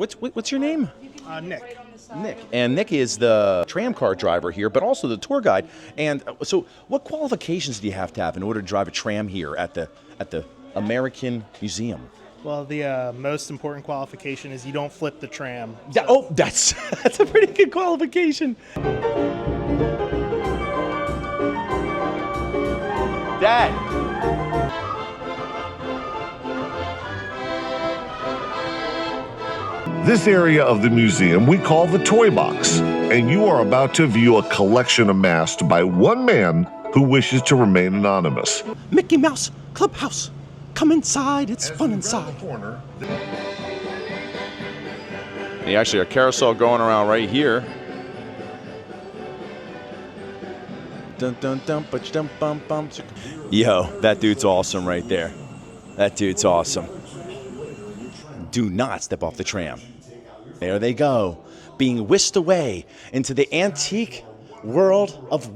What's your name? Nick. Nick. And Nick is the tram car driver here, but also the tour guide. And so what qualifications do you have to have in order to drive a tram here at the American Museum? Well, the most important qualification is you don't flip the tram. So. Oh, that's a pretty good qualification. Dad. This area of the museum we call the Toy Box, and you are about to view a collection amassed by one man who wishes to remain anonymous. Mickey Mouse Clubhouse. Come inside, it's fun inside. They actually a carousel going around right here. Dun dun dun dum bum bum. Yo, that dude's awesome right there. That dude's awesome. Do not step off the tram. There they go, being whisked away into the antique world of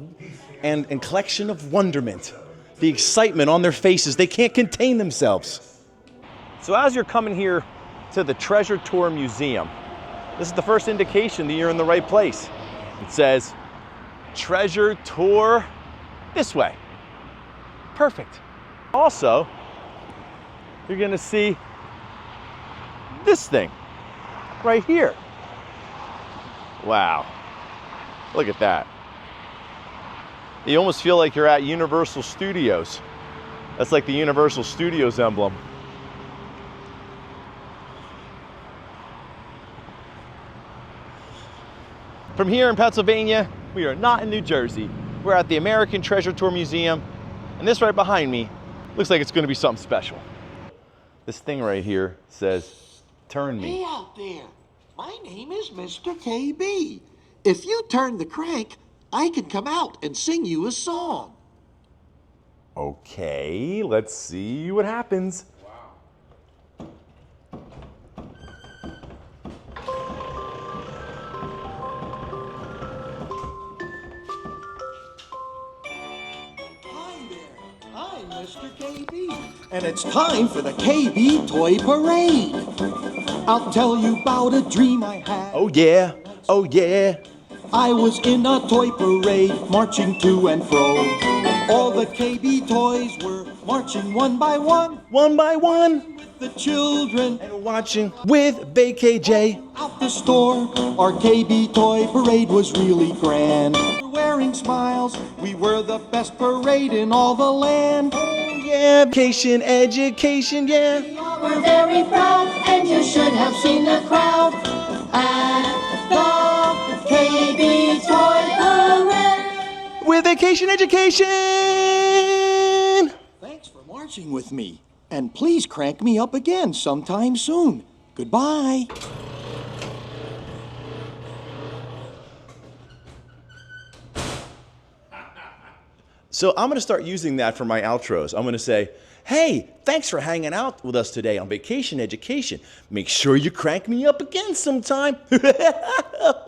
and collection of wonderment. The excitement on their faces, they can't contain themselves. So as you're coming here to the Treasure Tour Museum, this is the first indication that you're in the right place. It says, Treasure Tour this way. Perfect. Also, you're gonna see this thing right here. Wow, look at that. You almost feel like you're at Universal Studios. That's like the Universal Studios emblem. From here in Pennsylvania, we are not in New Jersey. We're at the American Treasure Tour Museum, and this right behind me looks like it's gonna be something special. This thing right here says, turn me. Hey out there, my name is Mr. KB. If you turn the crank, I can come out and sing you a song. Okay, let's see what happens. Hi there, I'm Mr. KB, and it's time for the KB Toy Parade. I'll tell you about a dream I had. Oh yeah, oh yeah. I was in a toy parade, marching to and fro. All the KB toys were marching one by one. One by one. With the children. And watching with VKJ. Out the store, our KB toy parade was really grand. Wearing smiles, we were the best parade in all the land. Oh yeah, education, yeah. We all were very proud, and you should have seen the crowd at the KB Toy Parade. With vacation education! Thanks for marching with me. And please crank me up again sometime soon. Goodbye. So I'm gonna start using that for my outros. I'm gonna say, hey, thanks for hanging out with us today on Vacation Education. Make sure you crank me up again sometime.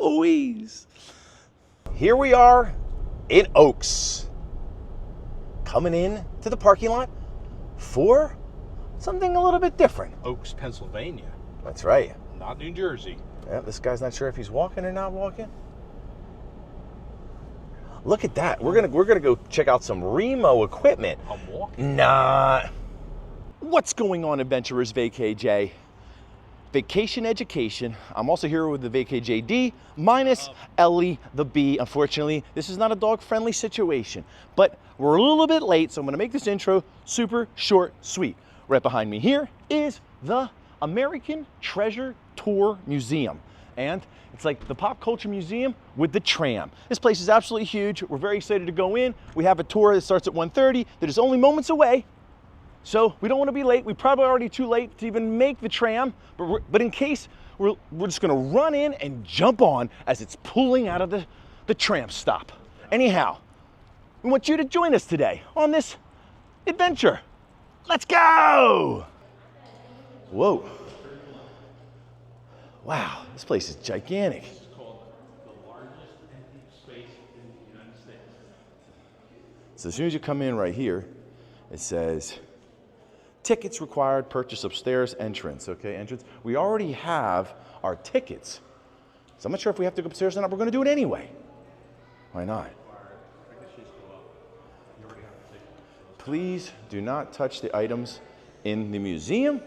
Always. Here we are in Oaks. Coming in to the parking lot for something a little bit different. Oaks, Pennsylvania. That's right. Not New Jersey. Yeah, this guy's not sure if he's walking or not walking. Look at that. We're gonna go check out some Remo equipment. I'm walking. Nah. What's going on, adventurers? VKJ. Vacation Education. I'm also here with the VKJD minus Ellie the bee. Unfortunately, this is not a dog-friendly situation, but we're a little bit late, so I'm gonna make this intro super short, sweet. Right behind me here is the American Treasure Tour Museum. And it's like the pop culture museum with the tram. This place is absolutely huge. We're very excited to go in. We have a tour that starts at 1:30 that is only moments away. So we don't want to be late. We're probably already too late to even make the tram, but in case, we're just gonna run in and jump on as it's pulling out of the tram stop. Anyhow, we want you to join us today on this adventure. Let's go! Whoa. Wow, this place is gigantic. It's called the largest empty space in the United States. So as soon as you come in right here, it says Tickets required, purchase upstairs, entrance, okay, entrance. We already have our tickets. So I'm not sure if we have to go upstairs or not, we're gonna do it anyway. Why not? Please do not touch the items in the museum.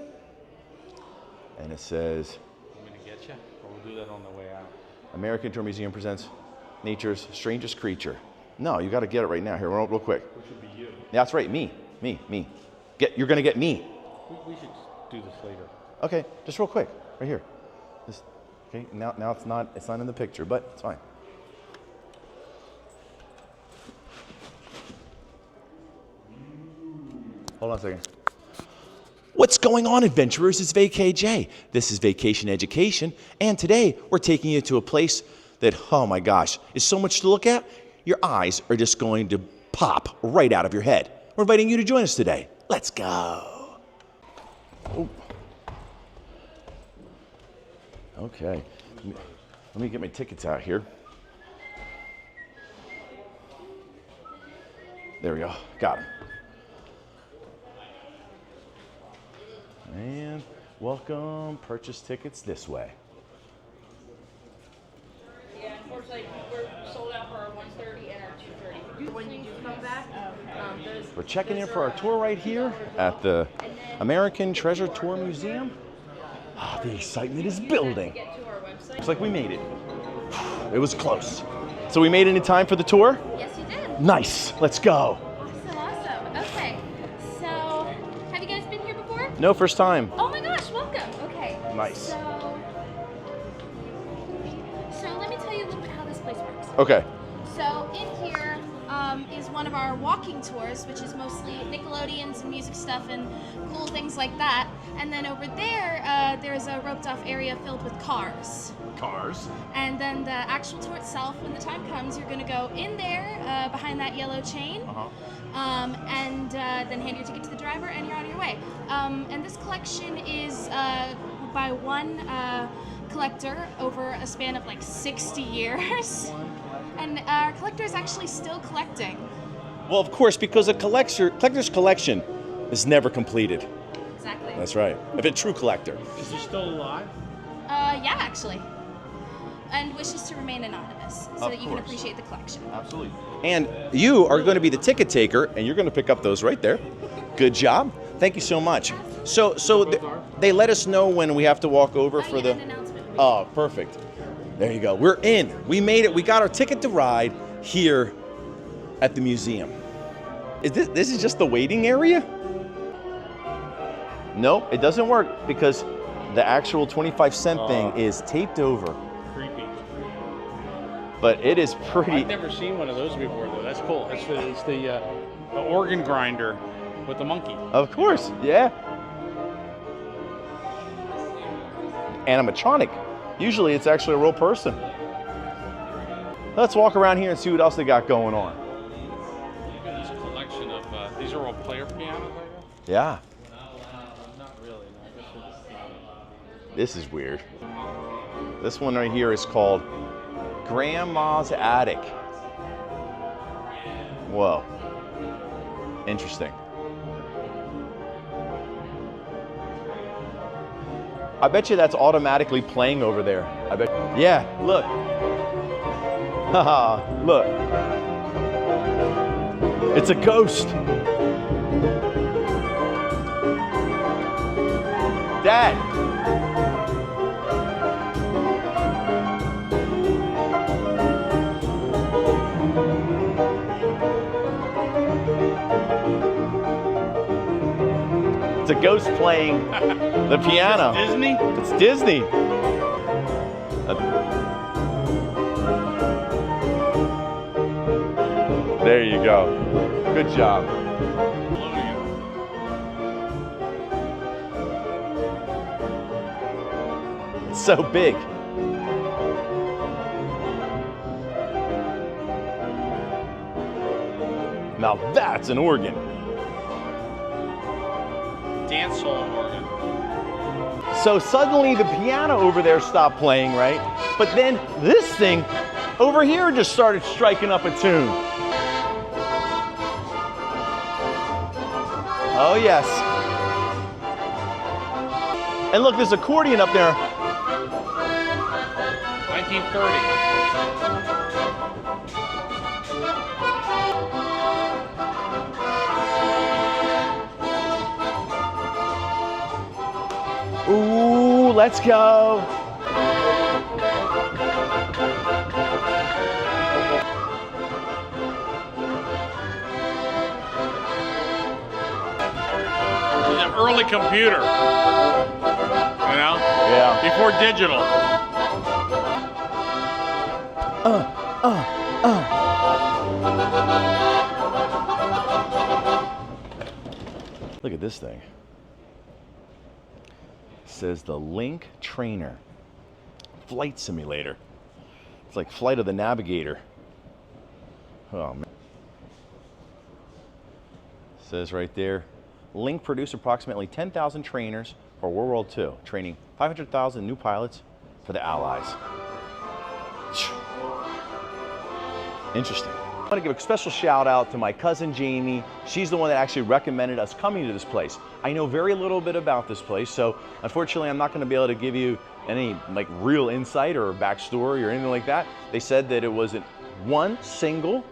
And it says, I'm gonna get you, or we'll do that on the way out. American Tour Museum presents nature's strangest creature. No, you gotta get it right now. Here, real quick. Which would be you. Yeah, that's right, me. You're gonna get me. We should do this later. Okay, just real quick, right here. This, okay, now it's not in the picture, but it's fine. Hold on a second. What's going on, adventurers? It's VKJ. This is Vacation Education, and today we're taking you to a place that, oh my gosh, is so much to look at, your eyes are just going to pop right out of your head. We're inviting you to join us today. Let's go. Oh. Okay, let me get my tickets out here. There we go, got them. And welcome, purchase tickets this way. Yeah, unfortunately, we're sold out for our 1:30 and our 2:30. When you do come back, We're checking in for our tour right here at the American Treasure Tour Museum. Ah, the excitement is building. get to our website. Looks like we made it. It was close. So we made it in time for the tour? Yes, you did. Nice, let's go. Awesome. Okay. So, have you guys been here before? No, first time. Oh my gosh, welcome. Okay. Nice. So let me tell you a little bit how this place works. Okay. So in here is one of our walking tours, which is mostly nickelodeons and music stuff and cool things like that. And then over there, there's a roped off area filled with cars. Cars. And then the actual tour itself, when the time comes, you're going to go in there behind that yellow chain. And then hand your ticket to the driver and you're on your way. And this collection is by one collector over a span of like 60 years. And our collector is actually still collecting. Well, of course, because a collector's collection is never completed. Exactly. That's right. If a true collector. Is he still alive? Yeah, actually. And wishes to remain anonymous so Of that you can course. appreciate the collection. Absolutely. And you are going to be the ticket taker, and you're going to pick up those right there. Good job. Thank you so much. So they let us know when we have to walk over for the. An announcement. Oh, perfect. There you go. We're in. We made it. We got our ticket to ride here at the museum. This is just the waiting area? No, it doesn't work because the actual 25-cent thing is taped over. Creepy. But it is pretty. I've never seen one of those before, though. That's cool. It's the organ grinder with the monkey. Of course, yeah. Animatronic. Usually it's actually a real person. Let's walk around here and see what else they got going on. Look at this collection of, these are all player pianos, I guess? Yeah, Not really, no. I guess it's not. this is weird. This one right here is called Grandma's Attic. Whoa. Interesting. I bet you that's automatically playing over there. I bet. Yeah, look. Haha, look. It's a ghost. Dad. It's a ghost playing the piano. Disney? It's Disney. There you go. Good job. It's so big. Now that's an organ. Dance hall organ. So suddenly the piano over there stopped playing, right? But then this thing over here just started striking up a tune. Oh yes. And look, there's accordion up there. 1930. Ooh, let's go. This is an early computer. You know? Yeah. Before digital. Look at this thing. It says the Link Trainer Flight Simulator. It's like Flight of the Navigator. Oh man. It says right there, Link produced approximately 10,000 trainers for World War II, training 500,000 new pilots for the Allies. Interesting. I want to give a special shout out to my cousin Jamie. She's the one that actually recommended us coming to this place. I know very little bit about this place, so unfortunately I'm not going to be able to give you any like real insight or backstory or anything like that. They said that it wasn't one single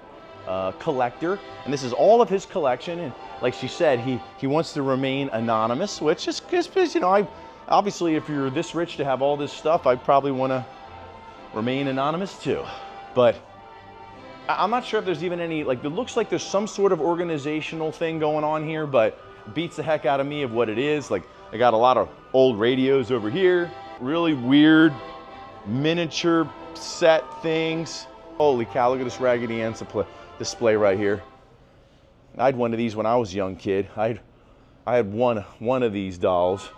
collector, and this is all of his collection. And like she said, he wants to remain anonymous, which is, you know, obviously if you're this rich to have all this stuff, I probably want to remain anonymous too. But I'm not sure if there's even any, like, it looks like there's some sort of organizational thing going on here, but it beats the heck out of me of what it is. Like, I got a lot of old radios over here, really weird miniature set things. Holy cow, look at this Raggedy Ann display right here. I had one of these when I was a young kid. I had one of these dolls.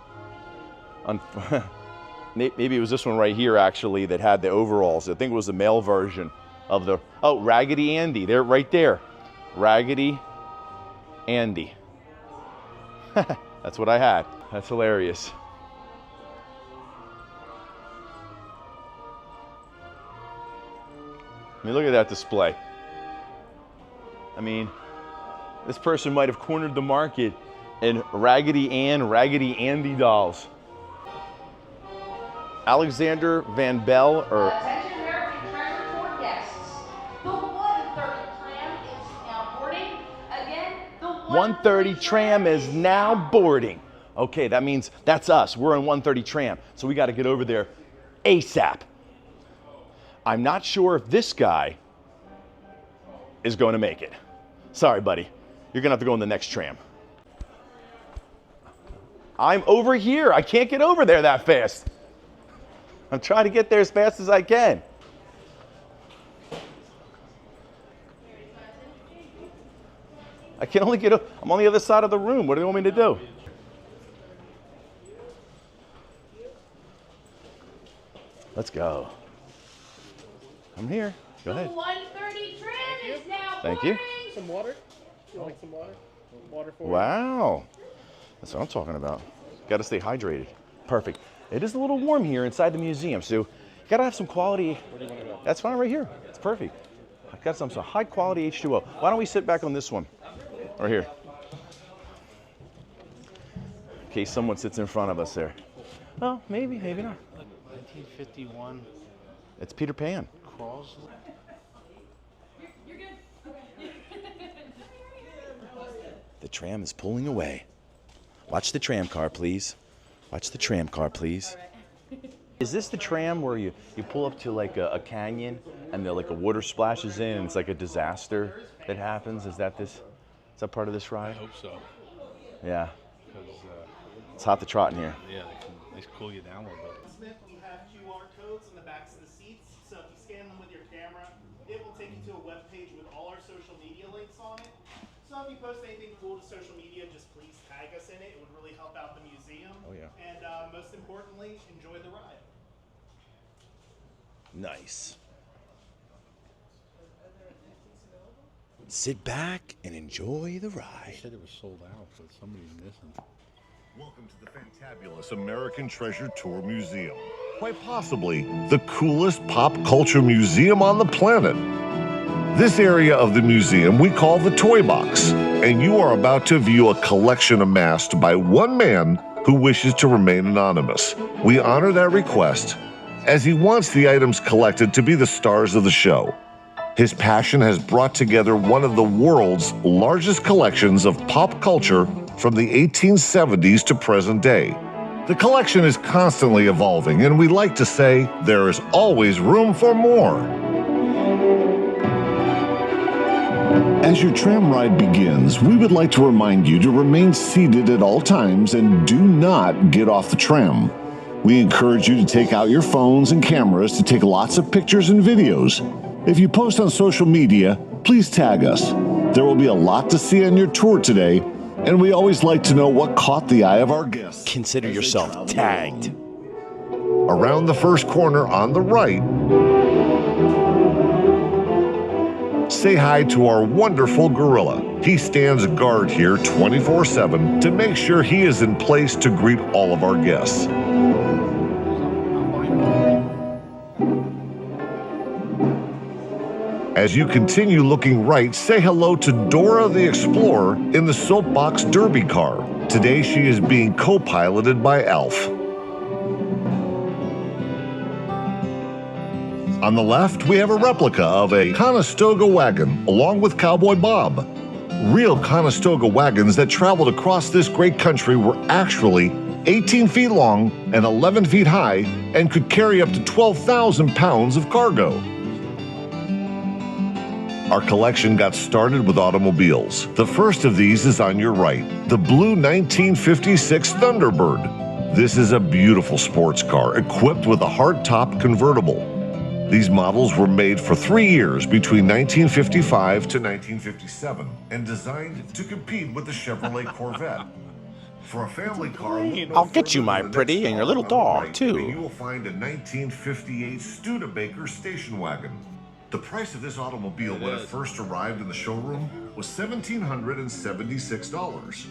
Maybe it was this one right here actually that had the overalls. I think it was the male version of the, oh, Raggedy Andy, there, right there. Raggedy Andy. That's what I had. That's hilarious. I mean, look at that display. I mean, this person might have cornered the market in Raggedy Ann, Raggedy Andy dolls. Alexander Van Bell, or Attention American Treasure Tour guests. The 130 Tram is now boarding. Again, the 130 Tram is now boarding. Okay, that means that's us. We're on 130 Tram, so we got to get over there ASAP. I'm not sure if this guy is going to make it. Sorry, buddy. You're going to have to go on the next tram. I'm over here. I can't get over there that fast. I'm trying to get there as fast as I can. I can only get, I'm on the other side of the room. What do you want me to do? Let's go. I'm here. Go ahead. The 130 Tram is now Thank you. boarding. Some water? You like some water? Water for you? Wow. That's what I'm talking about. Got to stay hydrated. Perfect. It is a little warm here inside the museum, so you got to have some quality. Where do you want to go? That's fine right here. It's perfect. I've got some high quality H2O. Why don't we sit back on this one? Right here. In case someone sits in front of us there. Well, maybe, maybe not. 1951. It's Peter Pan. Crawls. You're good. Okay. The tram is pulling away. Watch the tram car, please. Watch the tram car, please. Is this the tram where you pull up to like a canyon and like a water splashes in and it's like a disaster that happens? Is that part of this ride? I hope so. Yeah. Because, It's hot to trot in here. yeah, they cool you down a little bit. Smith, we have QR codes on the backs of the seats, so if you scan them with your camera, it will take you to a web page with all our social media links on it. So if you post anything cool to social media, just please tag us in it. It would really help out the museum. Oh, yeah. And most importantly, enjoy the ride. Nice. Sit back and enjoy the They ride. said it was sold out, but somebody's missing. Welcome to the fantabulous American Treasure Tour Museum. Quite possibly the coolest pop culture museum on the planet. This area of the museum we call the Toy Box, and you are about to view a collection amassed by one man who wishes to remain anonymous. We honor that request, as he wants the items collected to be the stars of the show. His passion has brought together one of the world's largest collections of pop culture from the 1870s to present day. The collection is constantly evolving, and we like to say there is always room for more. As your tram ride begins, we would like to remind you to remain seated at all times and do not get off the tram. We encourage you to take out your phones and cameras to take lots of pictures and videos. If you post on social media, please tag us. There will be a lot to see on your tour today, and we always like to know what caught the eye of our guests. Consider yourself tagged. Around the first corner on the right, say hi to our wonderful gorilla. He stands guard here 24/7 to make sure he is in place to greet all of our guests. As you continue looking right, say hello to Dora the Explorer in the Soapbox Derby car. Today she is being co-piloted by Alf. On the left, we have a replica of a Conestoga wagon, along with Cowboy Bob. Real Conestoga wagons that traveled across this great country were actually 18 feet long and 11 feet high and could carry up to 12,000 pounds of cargo. Our collection got started with automobiles. The first of these is on your right, the blue 1956 Thunderbird. This is a beautiful sports car equipped with a hardtop convertible. These models were made for 3 years between 1955 to 1957 and designed to compete with the Chevrolet Corvette. For a family car, I'll get you, my pretty, and your little dog, too. You will find a 1958 Studebaker station wagon. The price of this automobile when it first arrived in the showroom was $1,776.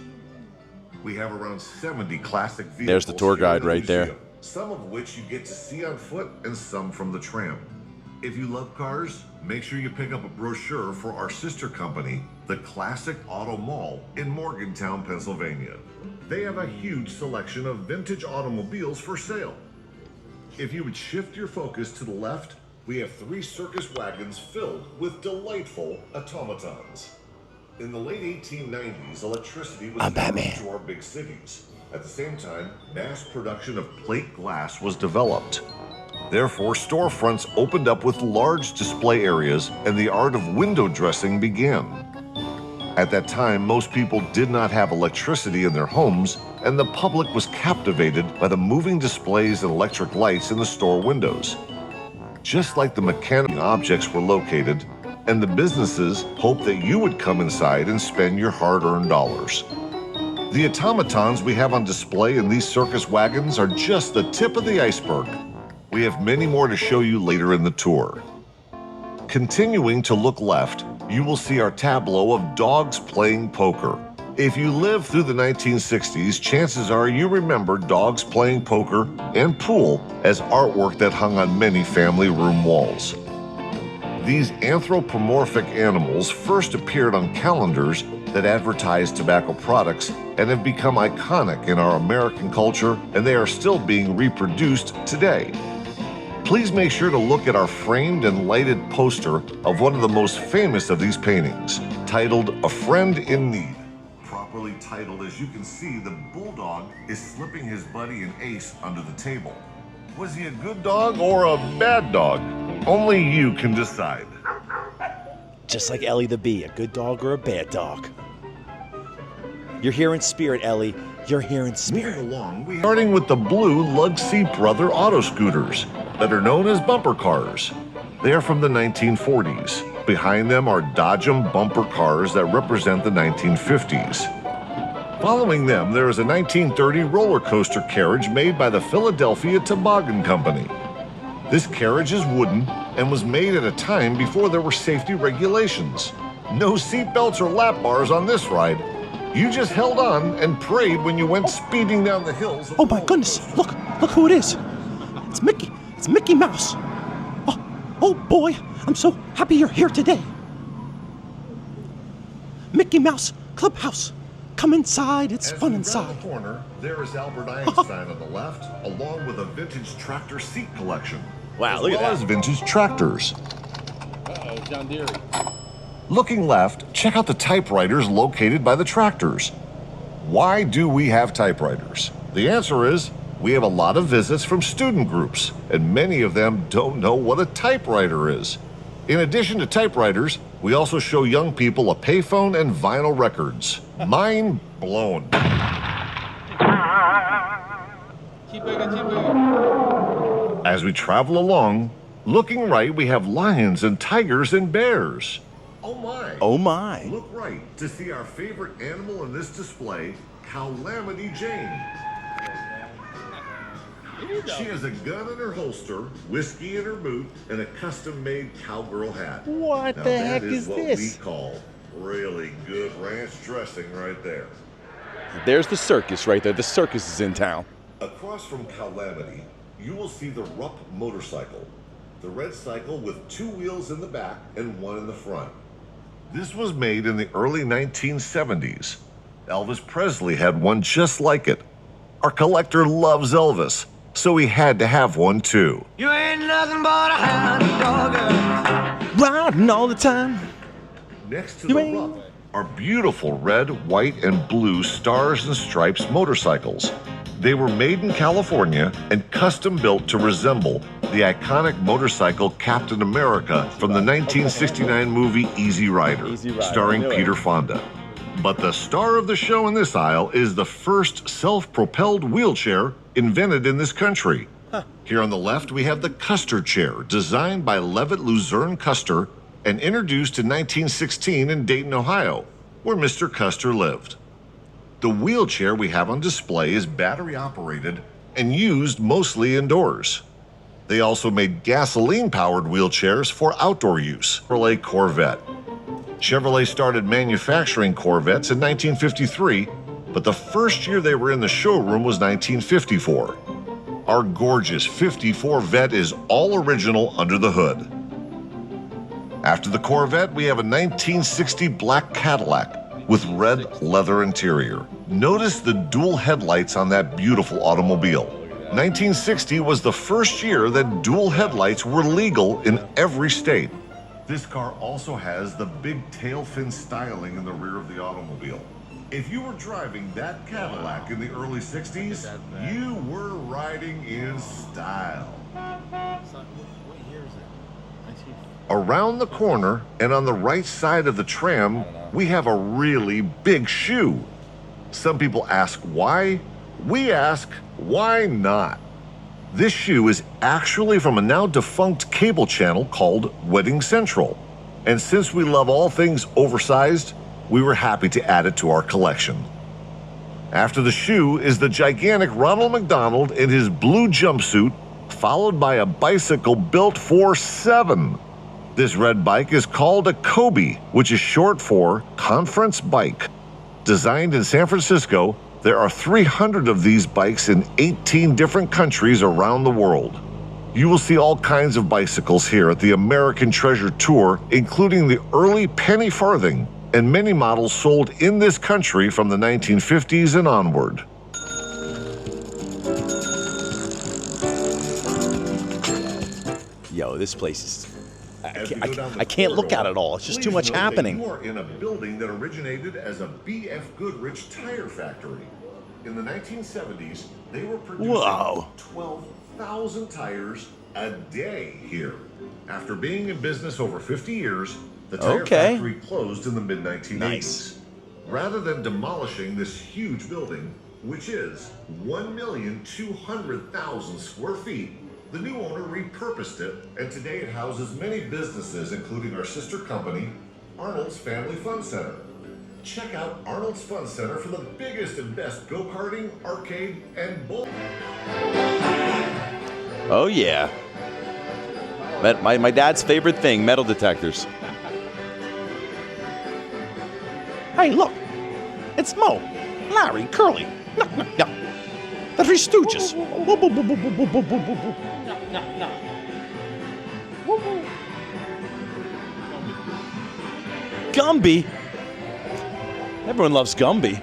We have around 70 classic vehicles. There's the tour guide here in the right there. museum, some of which you get to see on foot and some from the tram. If you love cars, make sure you pick up a brochure for our sister company, the Classic Auto Mall in Morgantown, Pennsylvania. They have a huge selection of vintage automobiles for sale. If you would shift your focus to the left, we have 3 circus wagons filled with delightful automatons. In the late 1890s, electricity was brought to our big cities. At the same time, mass production of plate glass was developed. Therefore, storefronts opened up with large display areas and the art of window dressing began. At that time, most people did not have electricity in their homes, and the public was captivated by the moving displays and electric lights in the store windows. Just like the mechanical objects were located, and the businesses hoped that you would come inside and spend your hard-earned dollars. The automatons we have on display in these circus wagons are just the tip of the iceberg. We have many more to show you later in the tour. Continuing to look left, you will see our tableau of dogs playing poker. If you lived through the 1960s, chances are you remember dogs playing poker and pool as artwork that hung on many family room walls. These anthropomorphic animals first appeared on calendars that advertised tobacco products and have become iconic in our American culture, and they are still being reproduced today. Please make sure to look at our framed and lighted poster of one of the most famous of these paintings, titled A Friend in Need. Properly titled, as you can see, the bulldog is slipping his buddy an ace under the table. Was he a good dog or a bad dog? Only you can decide. Just like Ellie the Bee, a good dog or a bad dog. You're here in spirit, Ellie. You're here in spirit. Moving along, starting with the blue Lugsy Brother auto scooters that are known as bumper cars. They are from the 1940s. Behind them are Dodgem bumper cars that represent the 1950s. Following them, there is a 1930 roller coaster carriage made by the Philadelphia Toboggan Company. This carriage is wooden and was made at a time before there were safety regulations. No seat belts or lap bars on this ride. You just held on and prayed when you went speeding down the hills. Oh my goodness, look who it is. It's Mickey Mouse. Oh boy, I'm so happy you're here today. Mickey Mouse Clubhouse, Come inside, it's As fun we round inside. the corner, there is Albert Einstein on the left, along with a vintage tractor seat collection. Wow, as look at well that. as vintage tractors. Uh-oh, John Deere. Looking left, check out the typewriters located by the tractors. Why do we have typewriters? The answer is we have a lot of visits from student groups, and many of them don't know what a typewriter is. In addition to typewriters, we also show young people a payphone and vinyl records. Mind blown. As we travel along, looking right, we have lions and tigers and bears. Oh my. Oh my. Look right to see our favorite animal in this display, Calamity Jane. She has a gun in her holster, whiskey in her boot, and a custom-made cowgirl hat. What Now the that heck is is what this? we call really good ranch dressing right there. There's the circus right there. The circus is in town. Across from Calamity, you will see the Rupp motorcycle. The red cycle with 2 wheels in the back and 1 in the front. This was made in the early 1970s. Elvis Presley had one just like it. Our collector loves Elvis, so he had to have one too. You ain't nothing but a hound dog. Riding all the time. Next to You the ain't- Rupp are beautiful red, white, and blue Stars and Stripes motorcycles. They were made in California and custom built to resemble the iconic motorcycle Captain America from the 1969 movie Easy Rider, Easy Rider, starring I knew it. Peter Fonda. But the star of the show in this aisle is the first self-propelled wheelchair invented in this country. Here on the left, we have the Custer chair, designed by Levitt Luzerne Custer and introduced in 1916 in Dayton, Ohio, where Mr. Custer lived. The wheelchair we have on display is battery-operated and used mostly indoors. They also made gasoline-powered wheelchairs for outdoor use. Chevrolet Corvette. Chevrolet started manufacturing Corvettes in 1953, but the first year they were in the showroom was 1954. Our gorgeous 54 Vet is all original under the hood. After the Corvette, we have a 1960 black Cadillac with red leather interior. Notice the dual headlights on that beautiful automobile. 1960 was the first year that dual headlights were legal in every state. This car also has the big tail fin styling in the rear of the automobile. If you were driving that Cadillac in the early 60s, you were riding in style. Around the corner and on the right side of the tram, we have a really big shoe. Some people ask why. We ask, why not? This shoe is actually from a now defunct cable channel called Wedding Central. And since we love all things oversized, we were happy to add it to our collection. After the shoe is the gigantic Ronald McDonald in his blue jumpsuit, followed by a bicycle built for 7. This red bike is called a Kobe, which is short for Conference Bike. Designed in San Francisco, there are 300 of these bikes in 18 different countries around the world. You will see all kinds of bicycles here at the American Treasure Tour, including the early penny farthing and many models sold in this country from the 1950s and onward. Yo, this place is... As we go down the I can't look corridor, at it all. It's just too please much note that happening. You are in a building that originated as a B.F. Goodrich tire factory. In the 1970s, they were producing Whoa. 12,000 tires a day here. After being in business over 50 years, the tire Okay. factory closed in the mid-1980s. Nice. Rather than demolishing this huge building, which is 1,200,000 square feet, the new owner repurposed it, and today it houses many businesses, including our sister company, Arnold's Family Fun Center. Check out Arnold's Fun Center for the biggest and best go-karting, arcade, and bowling. Oh, yeah. My dad's favorite thing, metal detectors. Hey, look. It's Mo, Larry, Curly. No. The Three Stooges. Gumby. Everyone loves Gumby.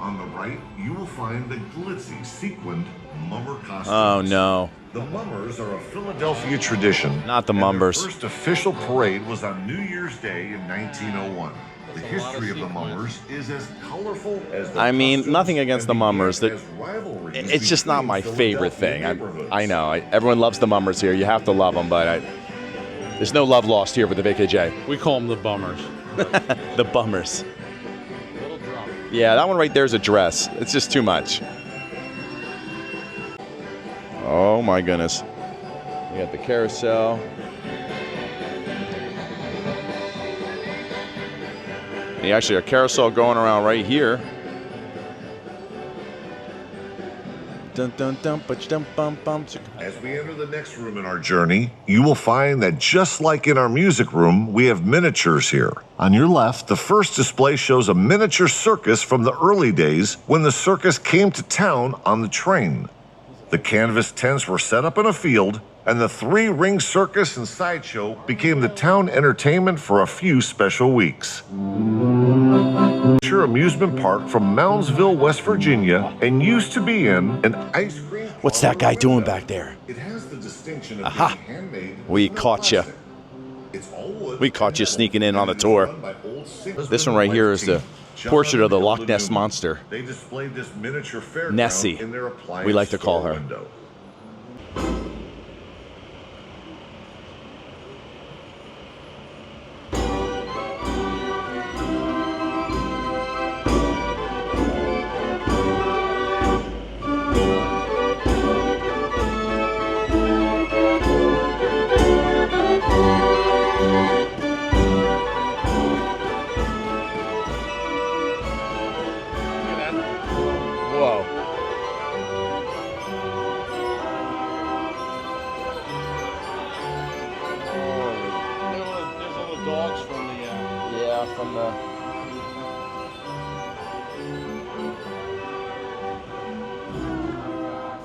On the right, you will find the glitzy, sequined mummer costumes. Oh no. The mummers are a Philadelphia tradition. Not the and mummers. Their first official parade was on New Year's Day in 1901. The history of the mummers is as colorful as the I mean, costumes nothing against the and mummers. yet as rivalries It's just not between my favorite Philadelphia thing. neighborhoods. I know. Everyone loves the mummers here. You have to love them, but there's no love lost here with the VKJ. We call them the bummers. The bummers. Little drum. Yeah, that one right there is a dress. It's just too much. Oh my goodness. We got the carousel. And actually, a carousel going around right here. Dun, dun, dun, dum, bum, bum. As we enter the next room in our journey, you will find that just like in our music room, we have miniatures here. On your left, the first display shows a miniature circus from the early days when the circus came to town on the train. The canvas tents were set up in a field, and the three-ring circus and sideshow became the town entertainment for a few special weeks. Amusement park from Moundsville, West Virginia, and used to be in an ice cream. What's that guy doing back there? It has the distinction of Aha. being handmade. We with no caught you. plastic. It's all wood We caught you and sneaking in metal, on the and it is tour. run by old Singsman This one right here is the wife team, portrait John of the and Loch Ellen Ness Newman. Monster. They displayed this miniature fairground Nessie, in their appliance we like to call store her. window. Whoa. There's all the dogs from the. Yeah, from the.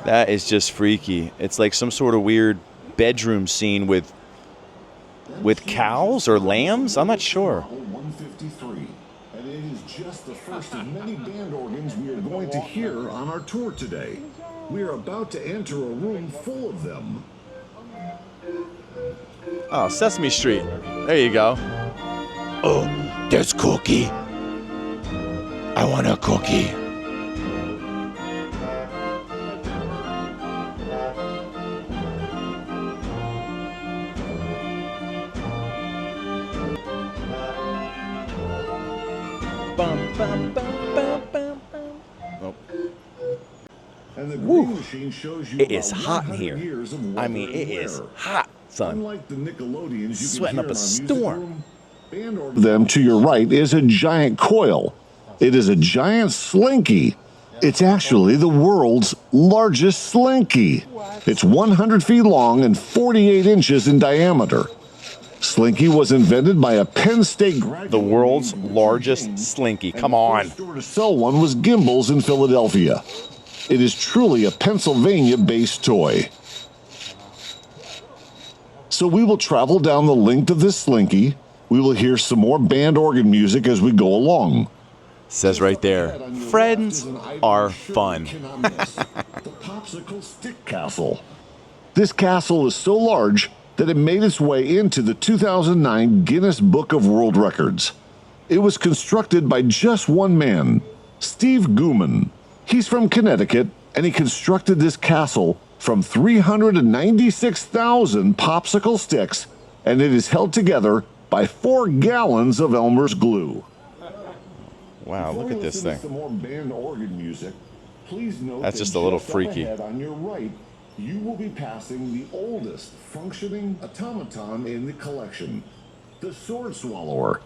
That is just freaky. It's like some sort of weird bedroom scene with cows or lambs. I'm not sure. 153, and it is just the first of many band organs we are going to hear on our tour today. We are about to enter a room full of them. Oh, Sesame Street. There you go. Oh, there's Cookie. I want a cookie. Bum, bum, bum, bum, bum, bum. Oh. And the green machine shows you It is about hot in 100 here. years of I weather mean, it and is wear. hot, son. Unlike the nickelodeons you Sweating can up hear a in our music storm. room, band organ them to your right is a giant coil. It is a giant slinky. It's actually the world's largest slinky. It's 100 feet long and 48 inches in diameter. Slinky was invented by a Penn State graduate. The world's named Richard largest James, slinky. and Come the on. first store to sell one was Gimbel's in Philadelphia. It is truly a Pennsylvania-based toy. So we will travel down the length of this slinky. We will hear some more band organ music as we go along. Says right there, friends are fun. The Popsicle Stick Castle. This castle is so large that it made its way into the 2009 Guinness Book of World Records. It was constructed by just one man, Steve Gooman. He's from Connecticut, and he constructed this castle from 396,000 popsicle sticks, and it is held together by 4 gallons of Elmer's glue. Wow, look at this thing. Some more band organ music. Please note That's that just a little up freaky. ahead on your right, you will be passing the oldest functioning automaton in the collection, the sword swallower.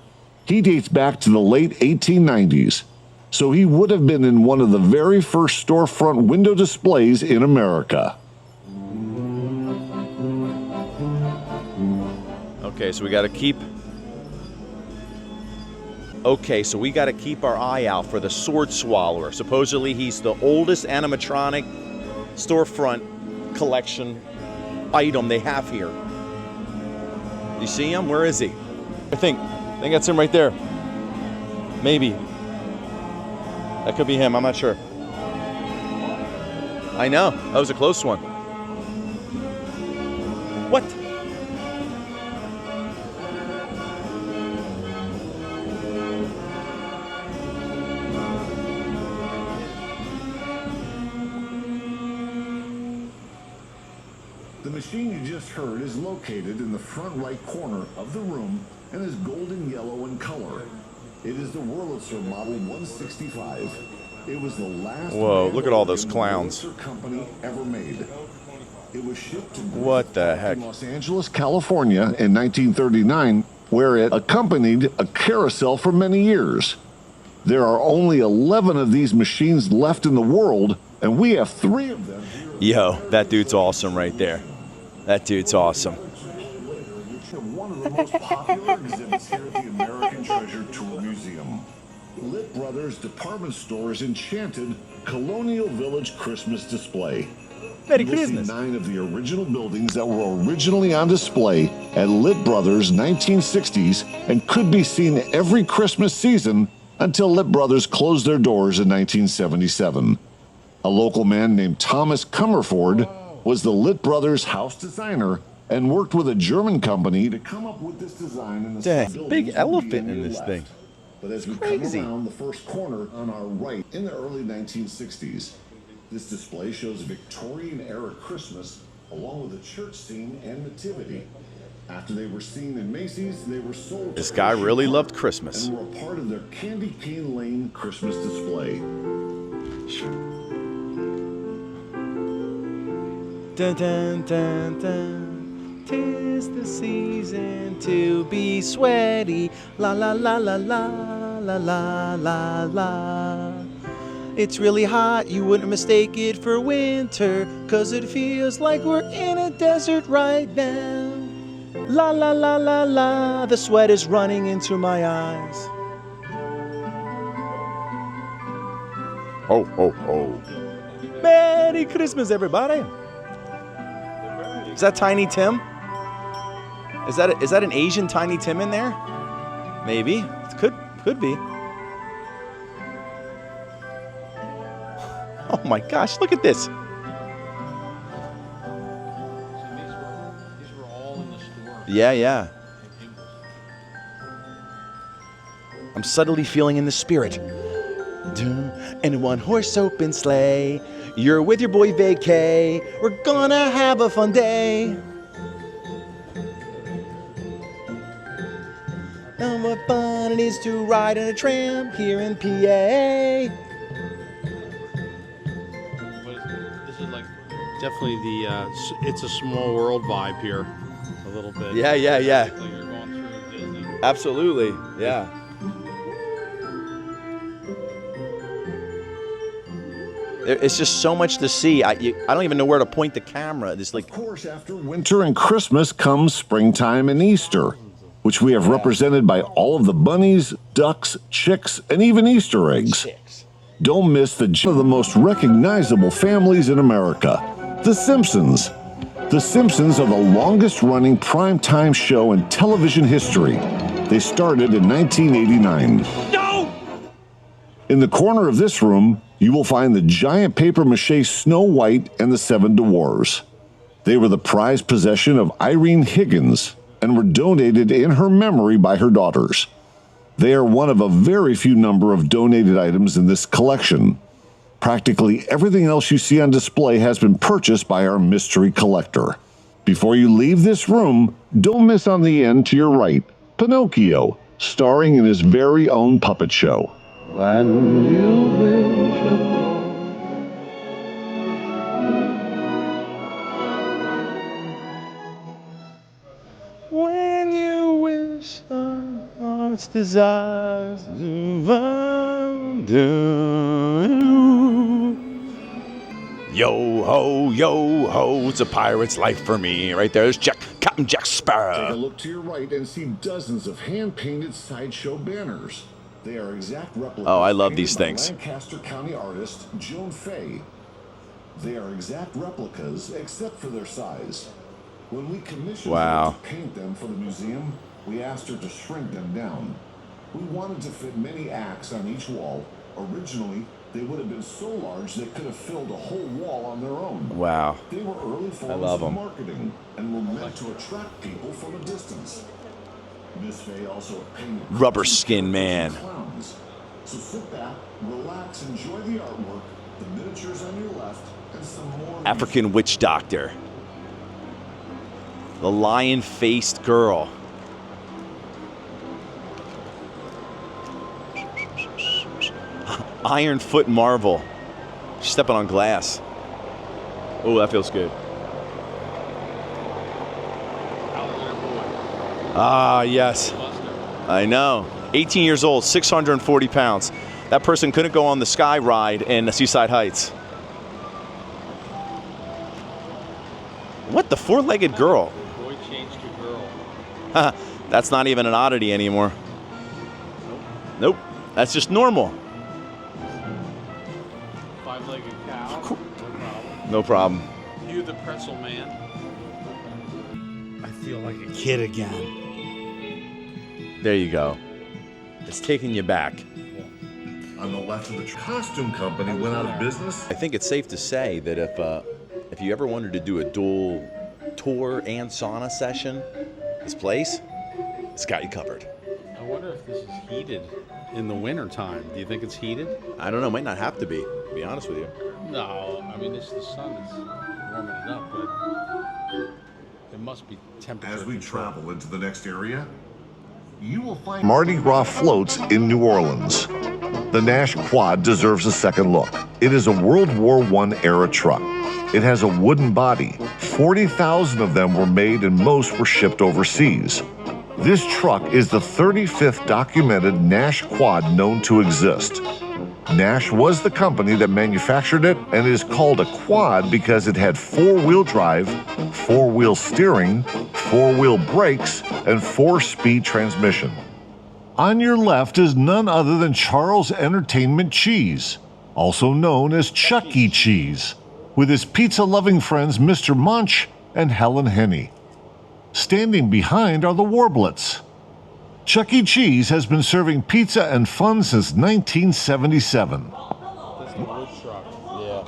He dates back to the late 1890s, so he would have been in one of the very first storefront window displays in America. Okay, so we got to keep. Okay, so we got to keep our eye out for the sword swallower. Supposedly, he's the oldest animatronic storefront collection item they have here. You see him? Where is he? I think that's him right there. Maybe. That could be him. I'm not sure. I know. That was a close one. What? The machine you just heard is located in the front right corner of the room and is golden yellow in color. It is the Wurlitzer Model 165. It was the last. Whoa, look at all those clowns. Wurlitzer company ever made. It was shipped to What the heck? Los Angeles, California in 1939, where it accompanied a carousel for many years. There are only 11 of these machines left in the world, and we have 3 of them here. Yo, that dude's awesome right there. That dude's awesome. One of the most popular exhibits here at the American Treasure Tour Museum. Lit Brothers Department Store's enchanted Colonial Village Christmas display. Merry You'll see Christmas. 9 of the original buildings that were originally on display at Lit Brothers 1960s and could be seen every Christmas season until Lit Brothers closed their doors in 1977. A local man named Thomas Comerford was the Lit Brothers house designer and worked with a German company to come up with this design in the Dang, buildings big would be elephant on in your this left. thing. But as we Crazy. come around the first corner on our right in the early 1960s, this display shows Victorian-era Christmas along with a church scene and nativity. After they were seen in Macy's, they were sold. This to guy Hershey really Park loved Christmas. and were a part of their Candy Cane Lane Christmas display. Dun, dun, dun, dun. 'Tis the season to be sweaty. La la la la la la la la la. It's really hot, you wouldn't mistake it for winter, 'cause it feels like we're in a desert right now. La la la la la, the sweat is running into my eyes. Ho ho ho. Merry Christmas, everybody. Is that Tiny Tim? Is that an Asian Tiny Tim in there? Maybe. Could be. Oh my gosh, look at this. So these were all in the store. Yeah. I'm subtly feeling in the spirit. In a one-horse open sleigh, you're with your boy Vacay. We're gonna have a fun day. And what fun it is to ride in a tram here in PA. This is like definitely the it's a small world vibe here, a little bit. Yeah. Like you're going through Disney. Absolutely, yeah. It's just so much to see. I don't even know where to point the camera. This Of course, after winter and Christmas comes springtime and Easter, which we have represented by all of the bunnies, ducks, chicks, and even Easter eggs. Don't miss one of the most recognizable families in America, The Simpsons. The Simpsons are the longest-running primetime show in television history. They started in 1989. No! In the corner of this room, you will find the giant papier-mâché Snow White and the Seven Dwarfs. They were the prized possession of Irene Higgins and were donated in her memory by her daughters. They are one of a very few number of donated items in this collection. Practically everything else you see on display has been purchased by our mystery collector. Before you leave this room, don't miss on the end to your right, Pinocchio, starring in his very own puppet show. When you wish When you wish our heart's desires to do. Yo ho, it's a pirate's life for me. Right there's Captain Jack Take a Sparrow. look to your right and see dozens of hand-painted sideshow banners. They are exact replicas. Oh, I love painted these by things. Lancaster County artist Joan Fay. They are exact replicas except for their size. When we commissioned Wow. her to paint them for the museum, we asked her to shrink them down. We wanted to fit many acts on each wall, Originally, they would have been so large they could have filled a whole wall on their own. Wow. They were early forms love of 'em. marketing and were meant to attract people from a distance. Miss Fay also painted Rubber skin man. clowns. So sit back, relax, enjoy the artwork, the miniatures on your left, and some more African witch doctor. The lion-faced girl. Iron foot marvel. Stepping on glass. Oh, that feels good. Ah, yes. I know. 18 years old, 640 pounds. That person couldn't go on the sky ride in Seaside Heights. What, the four-legged girl? Boy changed to girl. That's not even an oddity anymore. Nope. That's just normal. Five-legged cow. Cool. No problem. No problem. You the pretzel man. I feel like a kid again. There you go. It's taking you back. On the left of the costume company went out of business. I think it's safe to say that if you ever wanted to do a dual tour and sauna session, this place, it's got you covered. I wonder if this is heated in the winter time. Do you think it's heated? I don't know. Might not have to be honest with you. No, I mean, the sun is warming it up, but it must be temperature. As we controlled. travel into the next area, you will find Mardi Gras floats in New Orleans. The Nash Quad deserves a second look. It is a World War I era truck. It has a wooden body. 40,000 of them were made and most were shipped overseas. This truck is the 35th documented Nash Quad known to exist. Nash was the company that manufactured it, and it is called a quad because it had four-wheel drive, four-wheel steering, four-wheel brakes, and four-speed transmission. On your left is none other than Charles Entertainment Cheese, also known as Chuck E. Cheese, with his pizza-loving friends Mr. Munch and Helen Henney. Standing behind are the Wurlitzer. Chuck E. Cheese has been serving pizza and fun since 1977. That's the wood truck. Yeah.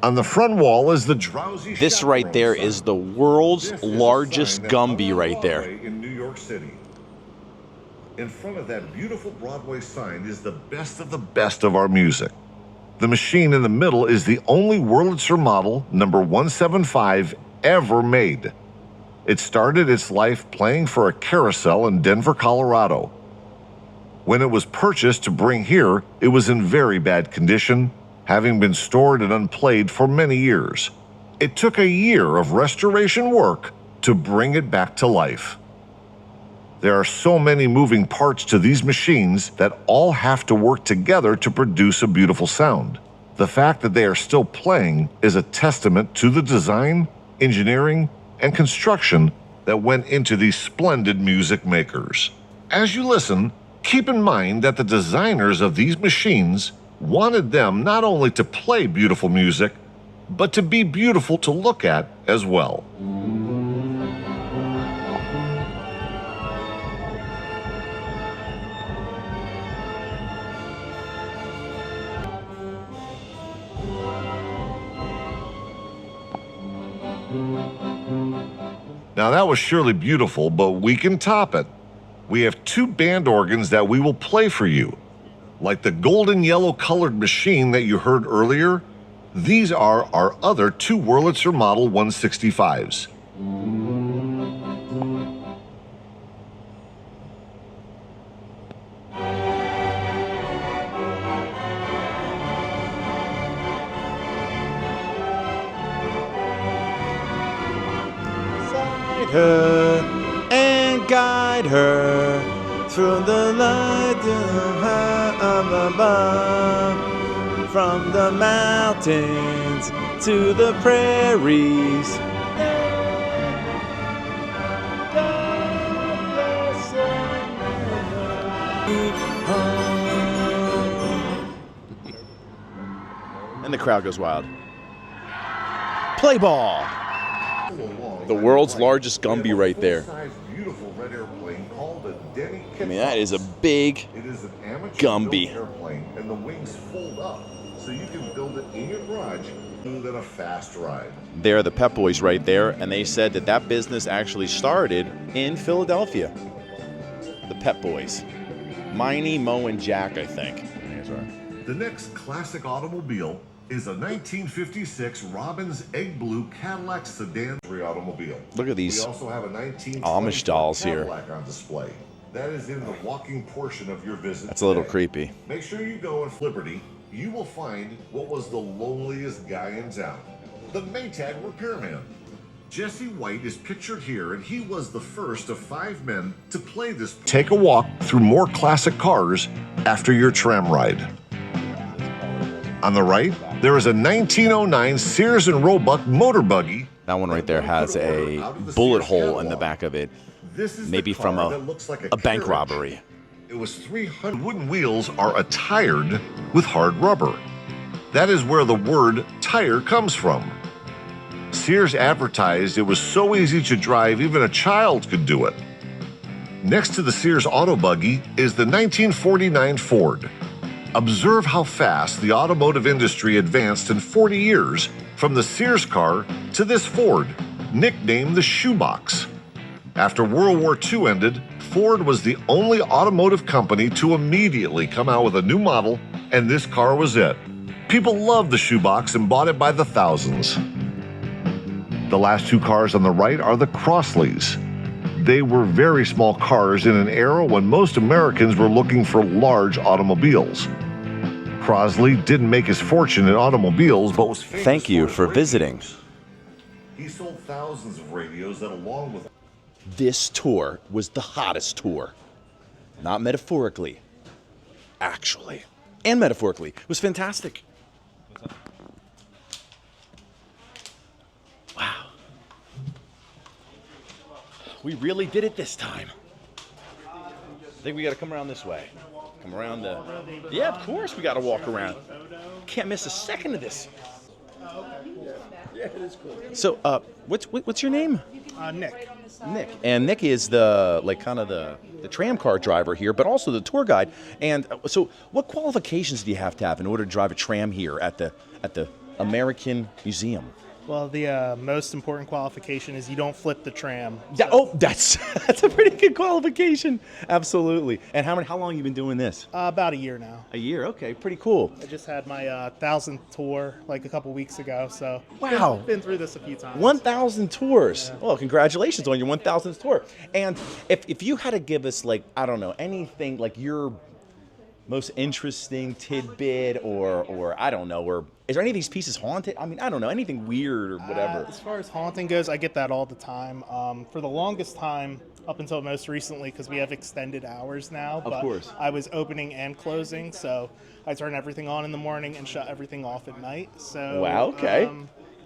On the front wall is the drowsy This right chaperone there sign. is the world's This is a largest sign that hung Gumby on right there. Broadway in New York City. In front of that beautiful Broadway sign is the best of our music. The machine in the middle is the only Wurlitzer model, number 175, ever made. It started its life playing for a carousel in Denver, Colorado. When it was purchased to bring here, it was in very bad condition, having been stored and unplayed for many years. It took a year of restoration work to bring it back to life. There are so many moving parts to these machines that all have to work together to produce a beautiful sound. The fact that they are still playing is a testament to the design, engineering, and construction that went into these splendid music makers. As you listen, keep in mind that the designers of these machines wanted them not only to play beautiful music, but to be beautiful to look at as well. Now that was surely beautiful, but we can top it. We have two band organs that we will play for you. Like the golden yellow colored machine that you heard earlier, these are our other two Wurlitzer Model 165s. Her and guide her through the light of above, from the mountains to the prairies. And the crowd goes wild. Play ball. The world's largest Gumby right there. Beautiful red airplane called a Denny. I mean, that is a big It is an amateur Gumby. airplane, and the wings fold up, so you can build it in your garage than a fast ride. They're the Pep Boys right there, and they said that that business actually started in Philadelphia. The Pep Boys. Miney, Mo, and Jack, I think. The next classic automobile is a 1956 Robbins egg blue Cadillac sedan automobile. Look at these We also have a 1920 Amish dolls here. Cadillac on display. That is in the walking portion of your visit. That's a little today. creepy. Make sure you go in Liberty. You will find what was the loneliest guy in town, the Maytag repairman. Jesse White is pictured here, and he was the first of 5 men to play this. Take a walk through more classic cars after your tram ride. On the right, there is a 1909 Sears and Roebuck motor buggy. That one right there has a bullet hole in the back of it, This is maybe the from car that looks like a bank carriage. robbery. It was 300. Wooden wheels are attired with hard rubber. That is where the word tire comes from. Sears advertised it was so easy to drive even a child could do it. Next to the Sears auto buggy is the 1949 Ford. Observe how fast the automotive industry advanced in 40 years from the Sears car to this Ford, nicknamed the Shoebox. After World War II ended, Ford was the only automotive company to immediately come out with a new model, and this car was it. People loved the Shoebox and bought it by the thousands. The last two cars on the right are the Crossleys. They were very small cars in an era when most Americans were looking for large automobiles. Crosley didn't make his fortune in automobiles, but was famous Thank you for his visiting. radios. He sold thousands of radios that, along with This tour was the hottest tour. Not metaphorically, actually. And metaphorically. It was fantastic. Wow. We really did it this time. I think we got to come around this way. Come around the... Yeah, of course we got to walk around. Can't miss a second of this. Yeah, it is cool. So, what's your name? Nick. Nick. And Nick is the, like, kind of the tram car driver here, but also the tour guide. And so what qualifications do you have to have in order to drive a tram here at the American Museum? Well, the most important qualification is you don't flip the tram. That's a pretty good qualification. Absolutely. And how long have you been doing this? About a year now. A year. Okay, pretty cool. I just had my 1,000th tour like a couple weeks ago, so Wow. been through this a few times. 1,000 tours. Yeah. Well, congratulations on your 1,000th tour. And if you had to give us, like, I don't know, anything like your most interesting tidbit or I don't know, or is there any of these pieces haunted? I mean, I don't know, anything weird or whatever. As far as haunting goes, I get that all the time. For the longest time, up until most recently, because we have extended hours now. Of course. I was opening and closing, so I turn everything on in the morning and shut everything off at night. So Wow, okay.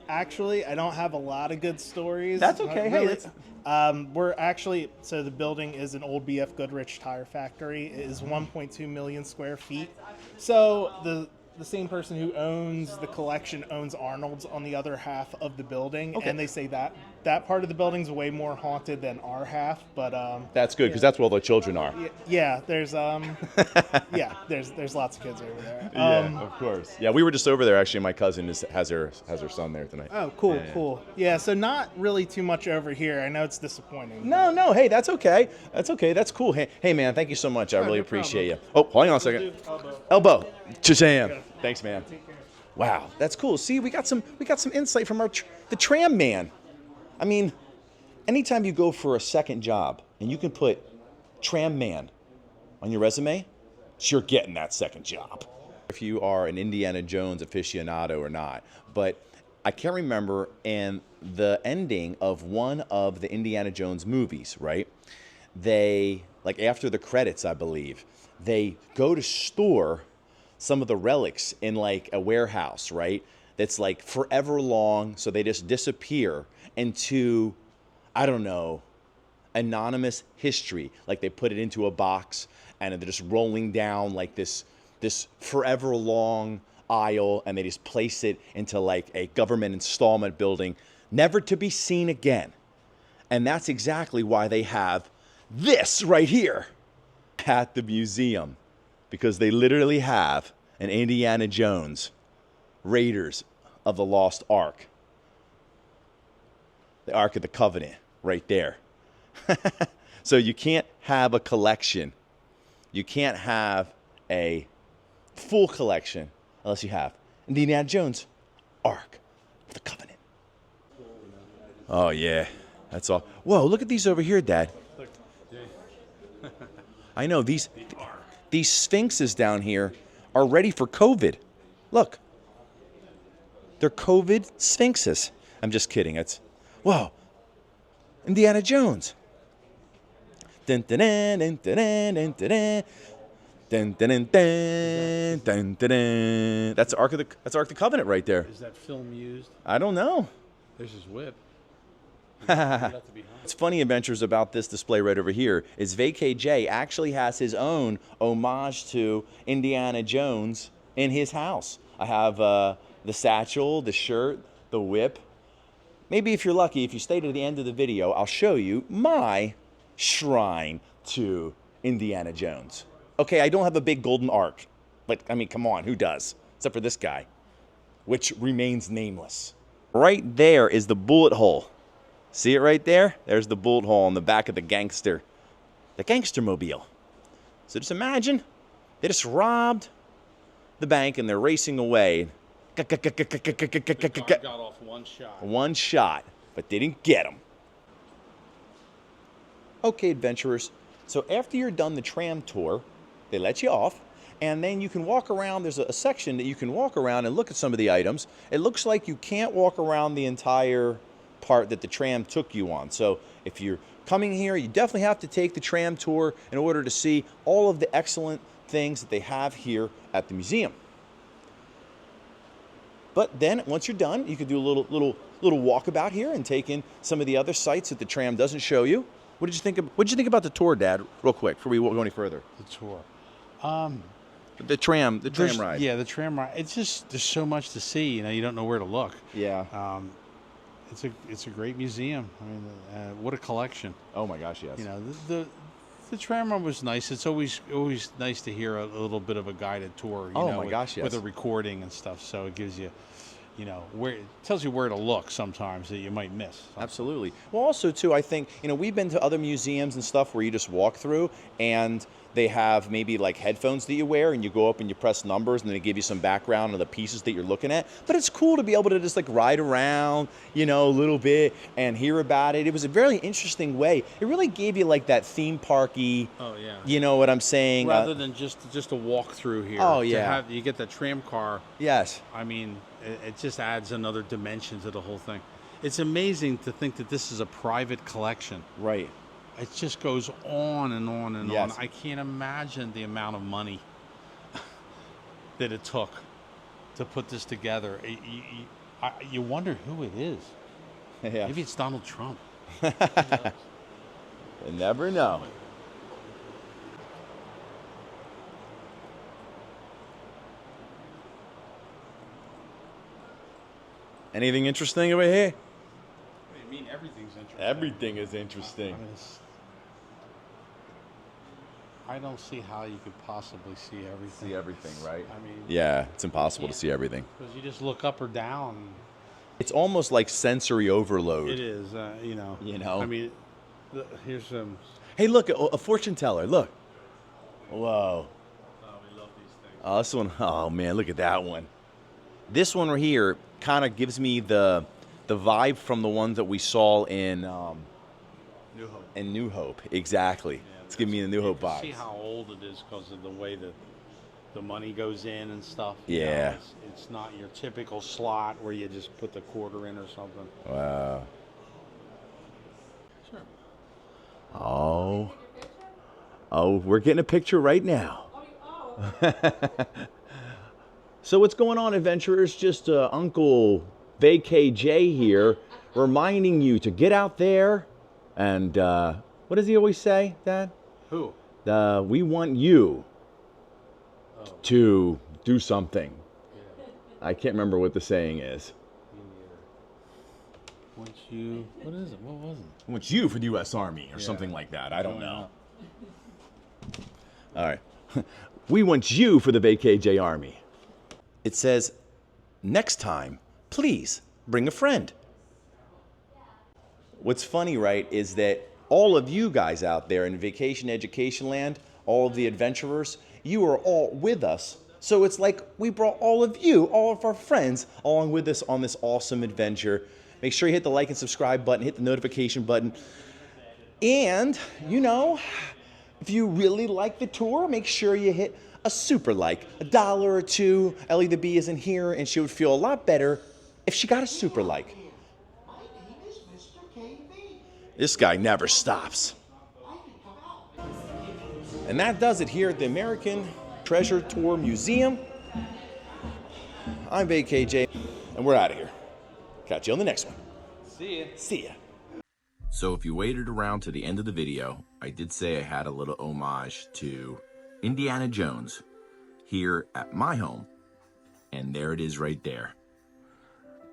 Actually, I don't have a lot of good stories. That's okay. Hey, Really. We're actually, so the building is an old BF Goodrich tire factory. It is 1.2 million square feet. So the same person who owns the collection owns Arnold's on the other half of the building, Okay. and they say that that part of the building's way more haunted than our half, but That's good because that's where all the children are. yeah, there's there's lots of kids over there. Yeah, of course. Yeah, we were just over there actually. My cousin has her son there tonight. Oh, cool, cool. Yeah, so not really too much over here. I know it's disappointing. No. Hey, that's okay. That's cool. Hey, man, thank you so much. I really appreciate you. Oh, hold on a second. Elbow. Shazam. Thanks, man. Wow, that's cool. See, we got some insight from the Tram man. I mean, anytime you go for a second job and you can put Tram man on your resume, you're getting that second job. If you are an Indiana Jones aficionado or not, but I can't remember in the ending of one of the Indiana Jones movies, right? They, like after the credits, I believe, they go to store some of the relics in like a warehouse, right? That's like forever long, so they just disappear into, I don't know, anonymous history. Like they put it into a box and they're just rolling down like this forever long aisle, and they just place it into like a government installment building, never to be seen again. And that's exactly why they have this right here at the museum, because they literally have an Indiana Jones Raiders of the Lost Ark. The Ark of the Covenant right there. So you can't have a collection. You can't have a full collection unless you have the Indiana Jones Ark of the Covenant. Oh, yeah. That's all. Whoa, look at these over here, Dad. I know, these sphinxes down here are ready for COVID. Look. They're COVID sphinxes. I'm just kidding. Whoa. Indiana Jones. Dun, dun, dun, dun, dun, dun, dun, dun, dun, dun, dun, dun, dun. That's Ark of the Covenant right there. Is that film used? I don't know. There's his whip. What's funny, adventures about this display right over here is VKJ actually has his own homage to Indiana Jones in his house. I have the satchel, the shirt, the whip. Maybe if you're lucky, if you stay to the end of the video, I'll show you my shrine to Indiana Jones. Okay, I don't have a big golden ark, but I mean, come on, who does? Except for this guy, which remains nameless. Right there is the bullet hole. See it right there? There's the bullet hole on the back of the gangster mobile. So just imagine, they just robbed the bank and they're racing away. The guy got off one shot. One shot, but they didn't get him. Okay, adventurers, so after you're done the tram tour, they let you off, and then you can walk around. There's a section that you can walk around and look at some of the items. It looks like you can't walk around the entire part that the tram took you on. So if you're coming here, you definitely have to take the tram tour in order to see all of the excellent things that they have here at the museum. But then once you're done, you can do a little walkabout here and take in some of the other sites that the tram doesn't show you. What did you think about the tour, Dad? Real quick, before we go any further. The tour. The tram ride. Yeah, the tram ride. It's just, there's so much to see. You know, you don't know where to look. Yeah. It's a great museum. I mean, what a collection. Oh my gosh, yes. You know, the tram ride was nice. It's always nice to hear a little bit of a guided tour. You know, my gosh, yes. With a recording and stuff. So it gives you, you know, it tells you where to look sometimes that you might miss. Absolutely. Well, also too, I think, you know, we've been to other museums and stuff where you just walk through and they have maybe like headphones that you wear and you go up and you press numbers and they give you some background on the pieces that you're looking at. But it's cool to be able to just like ride around, you know, a little bit and hear about it. It was a very interesting way. It really gave you like that theme parky, oh yeah, you know what I'm saying? Rather than just a walk through here. Oh yeah. You get that tram car. Yes. I mean, it just adds another dimension to the whole thing. It's amazing to think that this is a private collection. Right. It just goes on and on and yes. on. I can't imagine the amount of money that it took to put this together. You wonder who it is. Yeah. Maybe it's Donald Trump. You never know. Anything interesting over here? What do you mean everything's interesting. Everything is interesting. I mean, I don't see how you could possibly see everything. See everything, right? I mean, Yeah, it's impossible to see everything. because you just look up or down. It's almost like sensory overload. It is, you know. You know? I mean, here's some. Hey, look, a fortune teller. Look. Whoa. Oh, we love these things. Oh, this one. Oh man, look at that one. This one right here kind of gives me the vibe from the ones that we saw in New Hope. New Hope. Exactly. It's giving me the New Hope You vibe. see how old it is because of the way that the money goes in and stuff. You Yeah. know, it's not your typical slot where you just put the quarter in or something. Wow. Sure. Oh, we're getting a picture right now. So what's going on, adventurers? Just Uncle Vacay J here, reminding you to get out there and what does he always say, Dad? Who? We want you to do something. I can't remember what the saying is. Once you, what is it? What was it? I want you for the U.S. Army or something like that. I don't know. All right. We want you for the Vacay J Army. It says, next time, please bring a friend. What's funny, right, is that all of you guys out there in vacation education land, all of the adventurers, you are all with us. So it's like we brought all of you, all of our friends, along with us on this awesome adventure. Make sure you hit the like and subscribe button, hit the notification button. And, you know, if you really like the tour, make sure you hit a super like, $1 or $2. Ellie the Bee isn't here, and she would feel a lot better if she got a super like. My name is Mr. KB. This guy never stops. And that does it here at the American Treasure Tour Museum. I'm Vacay J, and we're out of here. Catch you on the next one. See ya. See ya. So if you waited around to the end of the video, I did say I had a little homage to Indiana Jones here at my home. And there it is right there.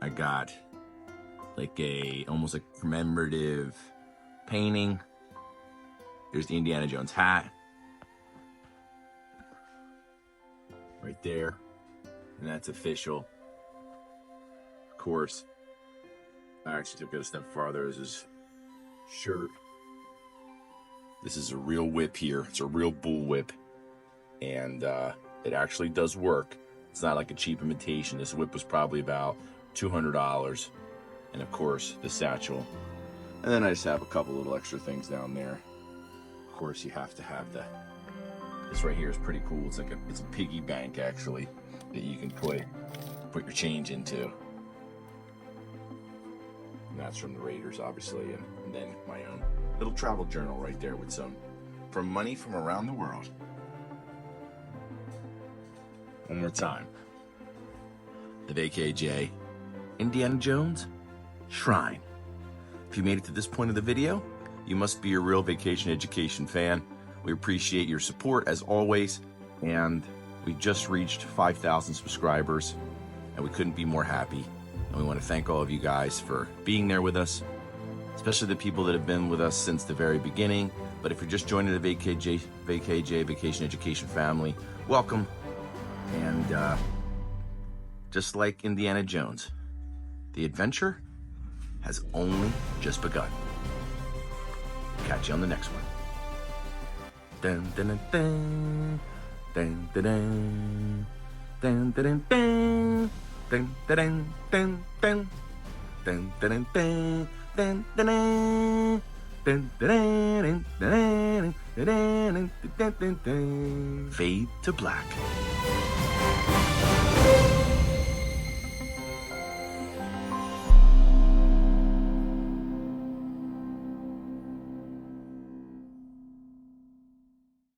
I got like almost a commemorative painting. There's the Indiana Jones hat. Right there. And that's official. Of course, I actually took it a step farther. This is shirt. This is a real whip here. It's a real bull whip. And it actually does work. It's not like a cheap imitation. This whip was probably about $200. And of course, the satchel. And then I just have a couple little extra things down there. Of course, you have to have this right here is pretty cool. It's like it's a piggy bank actually that you can put your change into. And that's from the Raiders, obviously, and then my own little travel journal right there with some from money from around the world. One more time. The Vacay J, Indiana Jones Shrine. If you made it to this point of the video, you must be a real vacation education fan. We appreciate your support as always, and we just reached 5,000 subscribers, and we couldn't be more happy. And we want to thank all of you guys for being there with us, especially the people that have been with us since the very beginning. But if you're just joining the Vacay J Vacation Education family, welcome. And just like Indiana Jones, the adventure has only just begun. Catch you on the next one. Dun dun dun dun dun dun dun dun dun dun dun dun dun dun dun dun dun dun dun. Fade to black.